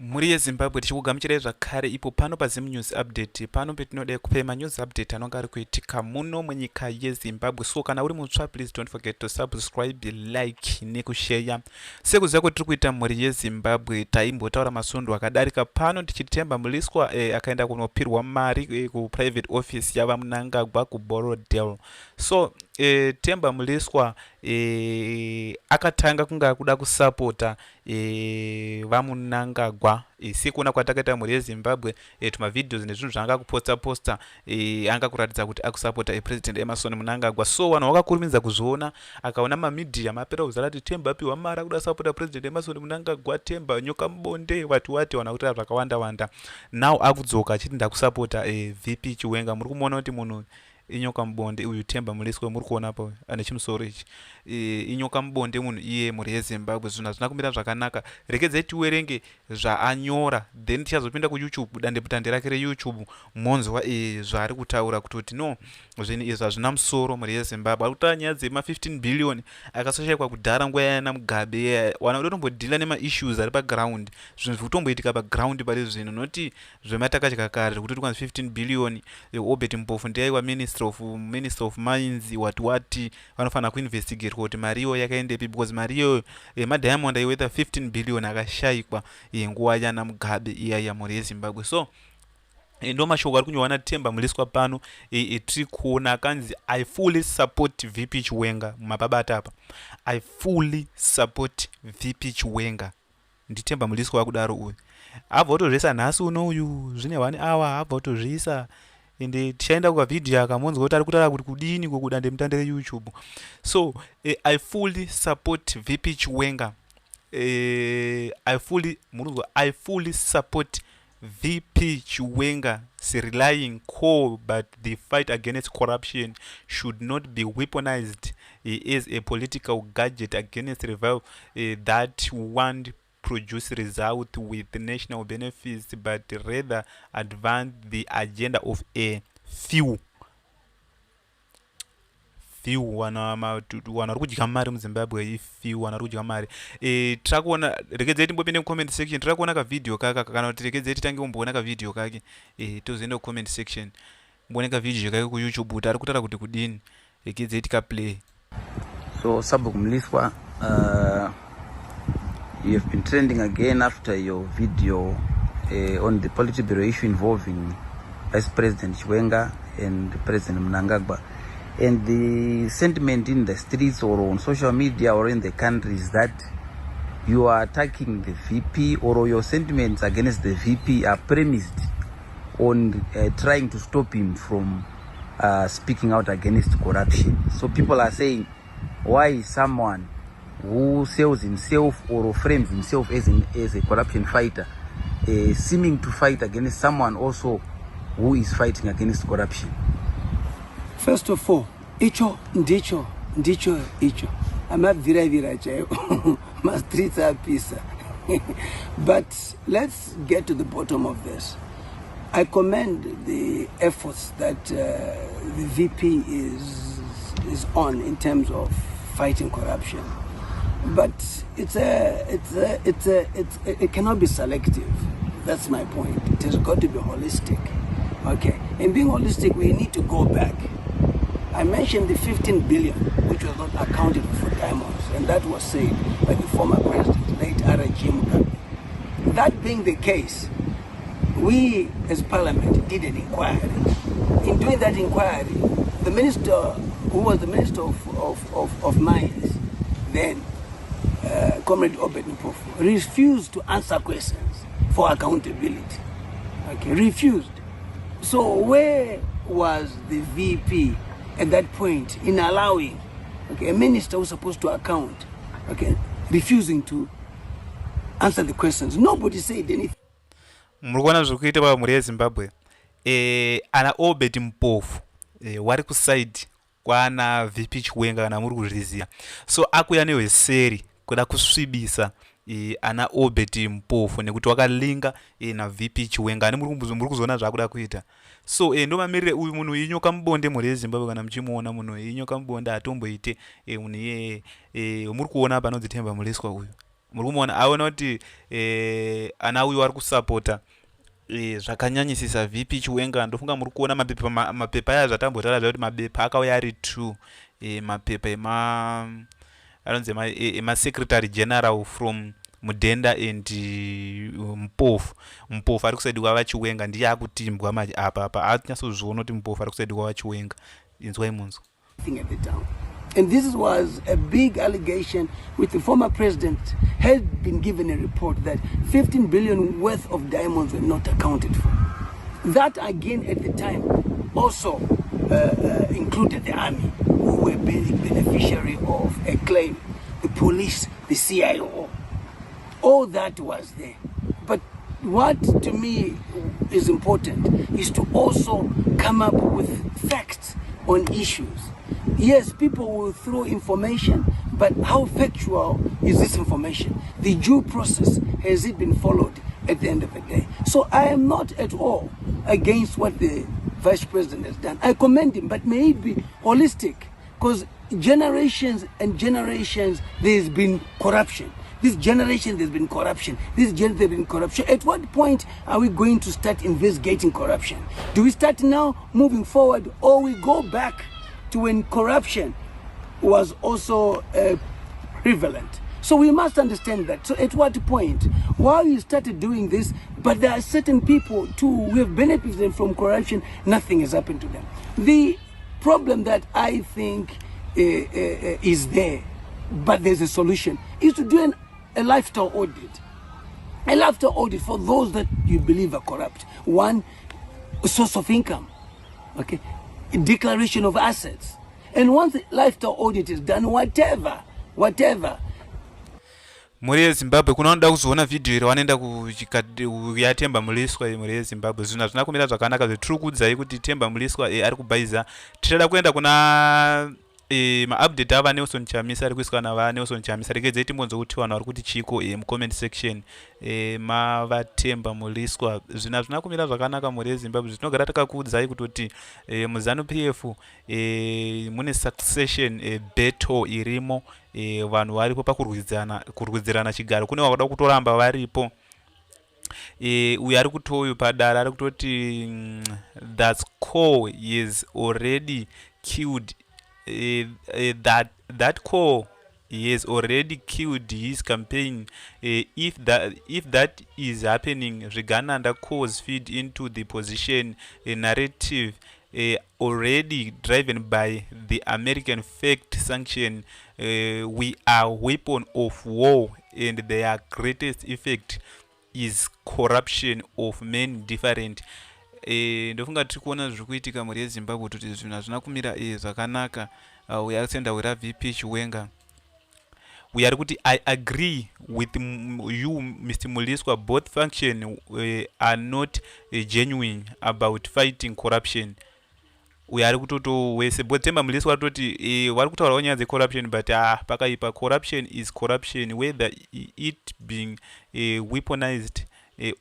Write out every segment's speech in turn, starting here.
Muri yeZimbabwe tichikugamuchirai zvakare ipo pano paZim News Update, pano petinoda kupema news update anonga ari kuitika muno munyika yeZimbabwe. So kana uri mutsva, please don't forget to subscribe, like nekushare. Sekuziva kuti tiri kuita muri yeZimbabwe, taimbotaura masvondo akadarika pano tichiti Themba Muliswa akaenda kunopirwa mari kuprivate office yava Mnangagwa kuBorodale. So Themba Muliswa akatanga kunga kuda kusapota vaMnangagwa sikuona kwatakaita muri yeZimbabwe tumavidhios nezvinhu zvaanga kuposta anga kuratidza kuti akusapota president Emerson Mnangagwa. So vanhu vakakurumidza kuzviona, akaona mamedia mapera kuzara kuti Themba apiwa mari akuda kusapota president Emerson Mnangagwa, Themba nyoka mubonde, wati wana kuti zvakawanda wanda. Now akudzoka achiti ndakusapota VP Chiwenga. Muri kumuona kuti munhu inyoka mubonde uyu Themba Muliswa muri kuona pa ane chimusoro ichi inyoka mubonde munhu iye muri yeZimbabwe. Zvinhu hazvina kumira zvakanaka. Rekedzai tiwerenge zvaanyora, then tichazopinda kuYouTube, dandeputande rake reYouTube monzwa zvaari kutaura kutoti no zvinhu izvi hazvina musoro muri yeZimbabwe. Ari kutaura nyaya dzema 15 billion akasashayikwa kudhara nguva yana Mugabe. Wana kuti tombodhila nema-issues ari paground, zvinhu zviri kutomboitika paground pari zvino, noti zvematakatya kare zvekuti kwanzi 15 billion Obert Mpofu ndiye Minister of Mines wati vanofanira kuinvestigate kuti mari iyo yakaendepi, because mari iyo madiamond aiwetha 15 billion akashayikwa nguva yana Mugabe iyaya muri yeZimbabwe. So ndo mashoko ari kunyorwa naThemba Muliswa pano tiri kuona akanzi I fully support VP Chiwenga mumababata apa. I fully support VP Chiwenga. NdiThemba Muliswa akudaro uyu. Abva kutozviisa nhasi uno uyu zvine 1 hour abva kutozviisa. Ende tichaenda kukavidhiyo akamonzwa kuti ari kutaura kuti kudini kukudandemutande reYouTube. So I fully support VP Chiwenga. I fully support VP Chiwenga relying core, but the fight against corruption should not be weaponized as a political gadget against revival that won't produce results with national benefits, but rather advance the agenda of a few wana vari kudya mari muZimbabwe, few wana vari kudya mari. Tirakuona, rekedzai timbopinde kucomment section, tirakuona kavidhiyo kaka, kana kuti rekedzai titange kumboona kavidhiyo kake tozoenda kucomment section mboone kavidhiyo kake kuYouTube kuti ari kutaura kuti kudini. Rekedzai tikaplay. So Themba Muliswa, you have been trending again after your video on the Politburo issue involving Vice President Chiwenga and President Mnangagwa. And the sentiment in the streets or on social media or in the country is that you are attacking the VP, or your sentiments against the VP are premised on trying to stop him from speaking out against corruption. So people are saying, why is someone who sells himself or frames himself as a corruption fighter seeming to fight against someone also who is fighting against corruption? First of all, icho icho amabvira chaivo ma streets are peace. But let's get to the bottom of this. I commend the efforts that the VP is on in terms of fighting corruption, but it cannot be selective. That's my point. It has got to be holistic. Okay, in being holistic, we need to go back. I mentioned the 15 billion, which was not accounted for diamonds, and that was said by the former president, late Mugabe. That being the case, we as Parliament did an inquiry. In doing that inquiry, the minister, who was the Minister of Mines, then Comrade Obert Mpofu, refused to answer questions for accountability. Okay, refused. So where was the VP at that point in allowing a minister who's supposed to account, refusing to answer the questions? Nobody said anything. Muri kuona zviri kuita pa muri yeZimbabwe. Ana Obert Mpofu wari kuside kwana VP Chiwenga kana muri kuzviziva. So akuya nehweseri kuda kusvibisa ana Obert Mpofu nekuti wakalinga na VP Chiwenga. Ani muri kuzoona zvakuda kuita. So ndo mamirire uyu munhu inyoka mubonde muri yeZimbabwe. Kana muchimuona munhu inyoka mubonde atomboite munhu iye muri kuona panonzi Themba Muliswa uyu. muri kumuona aona kuti ana uyu ari kusapota zvakanyanyisisa vp Chiwenga. Ndofunga muri kuona mapepa aya zvatambotaura kuti mapepa akauya ari 2 mapepa anonzi emasecretary general from Mudenda and Mpofu ari kusaidi kwava Chiwenga ndiye akutimbwa manje apa atinyatsozviona kuti Mpofu ari kusaidi kwava Chiwenga. Inzwai munzwa. At the town. And this was a big allegation with the former president had been given a report that 15 billion worth of diamonds were not accounted for. That again at the time also included the army, who were beneficiary of a claim, the police, the CIO. All that was there. But what to me is important is to also come up with facts on issues. Yes, people will throw information, but how factual is this information? The due process, has it been followed at the end of the day? So I am not at all against what the Vice President has done. I commend him, but may it be holistic, because generations and generations there's been corruption. This generation there's been corruption. This generation there's been corruption. At what point are we going to start investigating corruption? Do we start now moving forward, or we go back to when corruption was also prevalent? So we must understand that. So at what point, while you started doing this, but there are certain people too who have benefited from corruption, nothing has happened to them. The problem that I think is there, but there's a solution, is to do a lifestyle audit. A lifestyle audit for those that you believe are corrupt. One, source of income, okay, declaration of assets. And once the lifestyle audit is done, whatever muri yeZimbabwe kunoda kuzoona video iri wanoenda kuya Themba Muliswa muri yeZimbabwe. Zvinhu hazvina kumira zvakanaka zvetiri kuudzai kuti Themba Muliswa ari kubhaiza. Tichada kuenda kuna maupdate ava Nelson Chamisa ari kuiswa nava Nelson Chamisa. Regedzai timbonzwa kuti vanhu vari kuti chiko mucomment section mava Themba Muliswa. Zvinhu hazvina kumira zvakanaka muri yeZimbabwe. Zvinogara takakuudzai kutoti muZanu PF mune succession battle irimo. Vanhu varipo pakurwidzirana chigaro. Kune vakuda kutoramba varipo. Uyu ari kutoyu padara ari kutoti that core is already killed. That core he has already killed his campaign. If that is happening, Rigananda cause feed into the position narrative already driven by the American fact sanction. We are weapon of war, and their greatest effect is corruption of men different. Ndofunga tiri kuona zviri kuitika muri yeZimbabwe kuti zvinhu hazvina kumira zvakanaka. Uyu ari kuenda wira VP Chiwenga. Uyu ari kuti I agree with you Mr. Muliswa, both functions are not genuine about fighting corruption. Uyu ari kutoto wese both Themba Muliswa atoti vari kutaurawo nyaya corruption, but pakaipa corruption is corruption, whether it being weaponized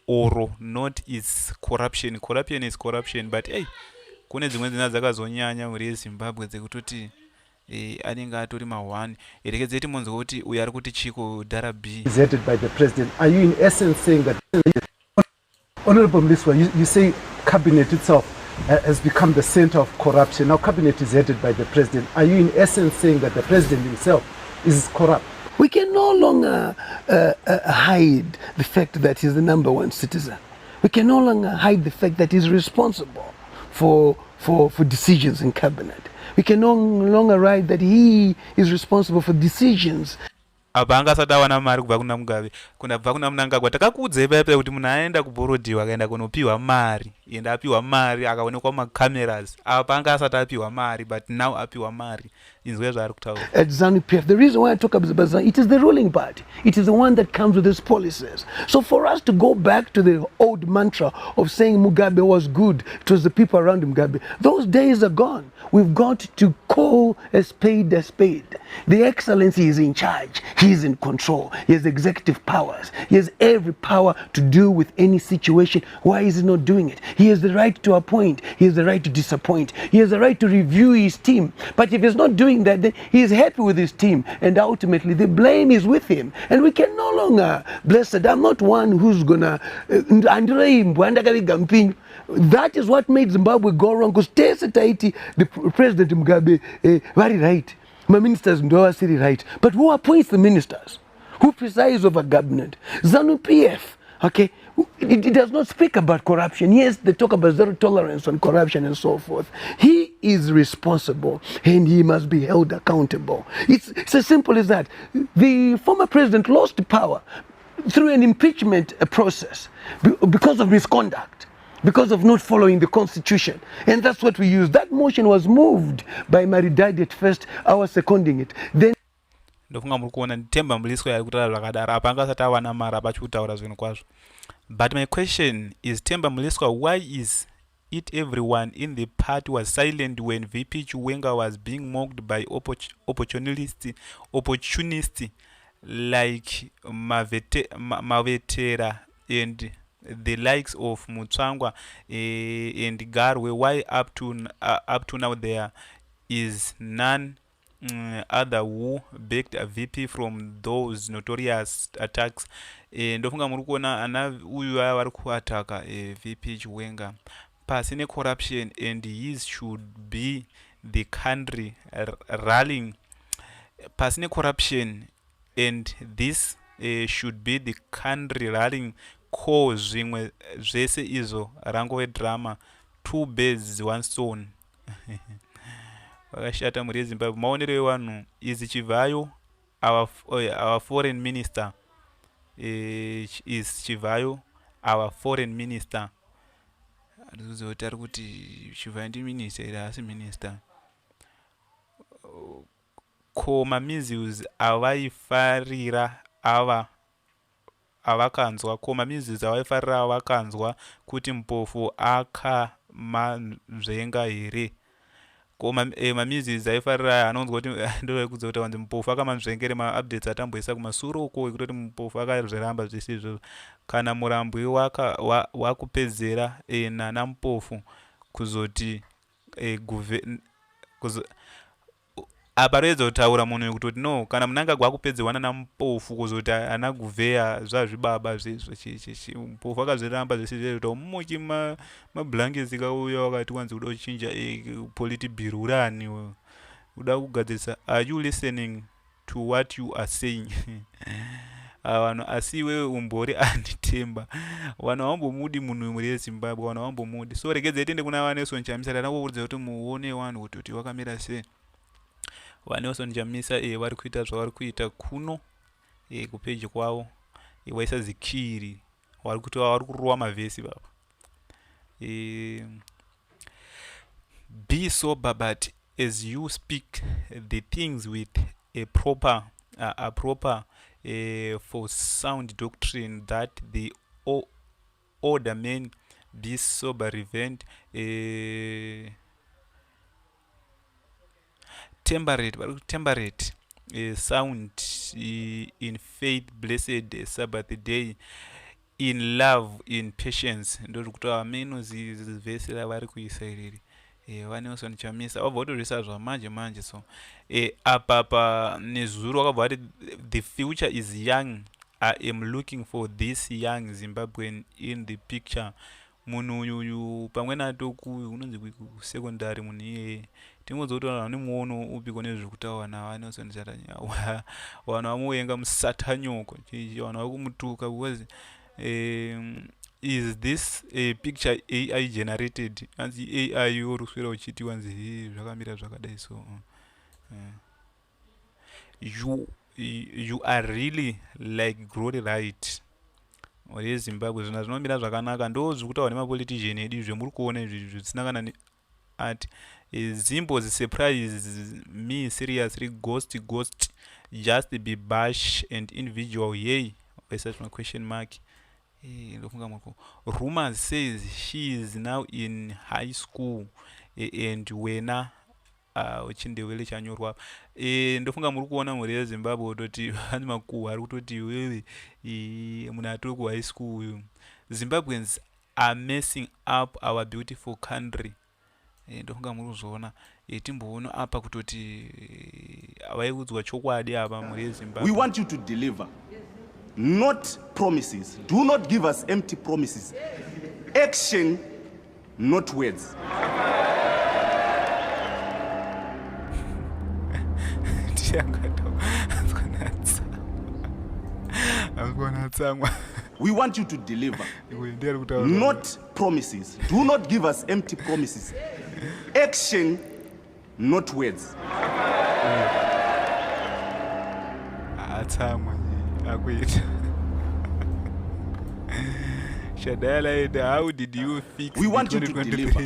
or not is corruption. Corruption is corruption, but kune dzimwe dzina dzakazonyanya muri yeZimbabwe dzekutoti anenge atori ma1. Regedzai timbonzwa kuti uyu ari kuti chiko Dara B is headed by the president. Are you in essence saying that Honorable Muliswa, you say cabinet itself has become the center of corruption? Now cabinet is headed by the president. Are you in essence saying that the president himself is corrupt? We can no longer hide the fact that he's the number one citizen. We can no longer hide the fact that he's responsible for decisions in cabinet. We can no longer hide that he is responsible for decisions. Apa angasati awana mari kubva kuna Mugabe, kunabva kuna Mnangagwa. Takakuudzai paipa kuti munhu aenda kuborodiwa akaenda kunopiwa mari, enda apiwa mari akaonekwa macameras. Apa angasati apiwa mari, but now apiwa mari. Inzwe zvaari kutaura. At ZANU PF, the reason why I talk about ZANU, it is the ruling party. It is the one that comes with its policies. So for us to go back to the old mantra of saying Mugabe was good, it was the people around Mugabe, those days are gone. We've got to call a spade a spade. The Excellency is in charge. He is in control. He has executive powers. He has every power to deal with any situation. Why is he not doing it? He has the right to appoint. He has the right to disappoint. He has the right to review his team. But if he's not doing saying that he's happy with his team, and ultimately the blame is with him. And we can no longer, blessed, I'm not one who's gonna, that is what made Zimbabwe go wrong, because the President Mugabe, very right. My ministers are right. But who appoints the ministers? Who presides over government? ZANU-PF, okay? It does not speak about corruption. Yes, they talk about zero tolerance on corruption and so forth. He is responsible and he must be held accountable. It's as simple as that. The former president lost power through an impeachment process because of misconduct, because of not following the constitution. And that's what we use. That motion was moved by Maridadi at first. I was seconding it. Then ndofunga muri kuona Themba Mliswa ari kutaura zvakadaro apa anga asati awana mari apa achikutaura zvinhu kwazvo. But my question is, Themba Mliswa, why is it everyone in the party was silent when VP Chiwenga was being mocked by opportunists like Mavetera and the likes of Mutswangwa and Garwe? Why up to now there is none other who backed a VP from those notorious attacks? Ndofunga muri kuona ana uyu vari kuataka VP Chiwenga pasine corruption, and his should be the country rallying pasine corruption, and this should be the country rallying ko zvimwe zvese izvo rangove drama, two birds one stone. Vakashata muri yeZimbabwe. Maonero evanhu izi Chivayo, our foreign minister is Chivayo, our foreign minister. Tari kuti Chivayo ndi minister ere asi minister. Ko mamizius avaifarira avakanzwa, ko mamizius avaifarira avakanzwa kuti mupofu akamanzvenga here? Ko mamizius aifarira anonzwa kuti ndoekudza kuti wanzi mupofu akamanzvengere maupdates atamboisa kumasuro uko ekutoti mupofu akazviramba zvese izvozvo. Kana murambwi wakupedzera nana mupofu kuzoti apa roedza kutaura munhu kutoti no, kana Mnangagwa akupedzerwa nana mupofu kuzoti ana Guveya zvazvibaba zvezvo mupofu akazviramba zvese izvozvo kuti mumoki mablankets kauya wakati wanzi kuda kuchinja polity bill urani uda kugadzirisa. Are you listening to what you are saying? Vanhu asi iwewe umbori Themba, vanhu havambomudi munhu muri yeZimbabwe, vanhu havambomudi. So regedzai tiende kuna vaNelson Chamisa tanakuudza kuti muone vanhu kuti wakamira sei. vaNelson Chamisa vari kuita zvavari kuita kuno kupeji kwavo waisa zikiri vari kurova mavhesi baba. Be sober, but as you speak the things with a proper for sound doctrine, that the older men be sober, revenge, temperate, sound in faith, blessed Sabbath day, in love, in patience. Ndori kutaura meno zivhesi ravari kuisa iriri. vaNelson Chamisa vabva kutorisa zvamanje so apa nezuro vakabva vati the future is young. I am looking for this young Zimbabwean in the picture. Munhu uyu pamwe natoku unonzi kusekondari munhu iyeye tingodza kuti vanhu vane muono upi kune zviri kutaura navaNelson Chamisa. Vanhu vamuvenga musatanyoko, vanhu vari kumutuka because is this a picture AI generated? Anzi AI yoruswera uchiti wanzi zvakamira zvakadai so you are really like glory right ore Zimbabwe. Zvona zvinomira zvakanaka, ndo zviri kutaura nemapolitician edu zvemuri kuona izvi zvisina kana ati Zimbo surprise me seriously, ghost just be bash and individual yay by such a question mark. Rumors says she is now in high school and wena uchindewele chanyorwa. Ndofunga muri kuona muri yeZimbabwe toti vanhu makuhwa ari kutoti wewe munhu atiri ku high school uyu. Zimbabweans are messing up our beautiful country. Ndofunga muri kuzviona timboona apa kutoti vaiudzwa chokwadi apa mhuri We yeZimbabwe. want you to deliver, not promises. Do not give us empty promises. Action, not words. We want you to deliver, not promises. Do not give us empty promises. Action, not words. Shadala, how did you fix We want you to deliver,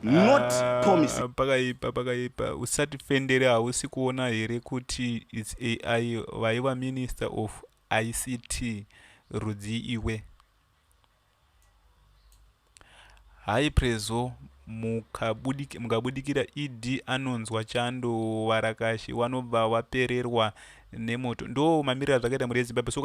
not promises. Pakaipa usati fendere hausi kuona here kuti its AI vaiva minister of ICT rudzi iwe hai prezo mukabudikira id anonzwa chando varakashi vanobva vapererwa nemoto ndo mamiriro azvakaita mhuri yeZimbabwe.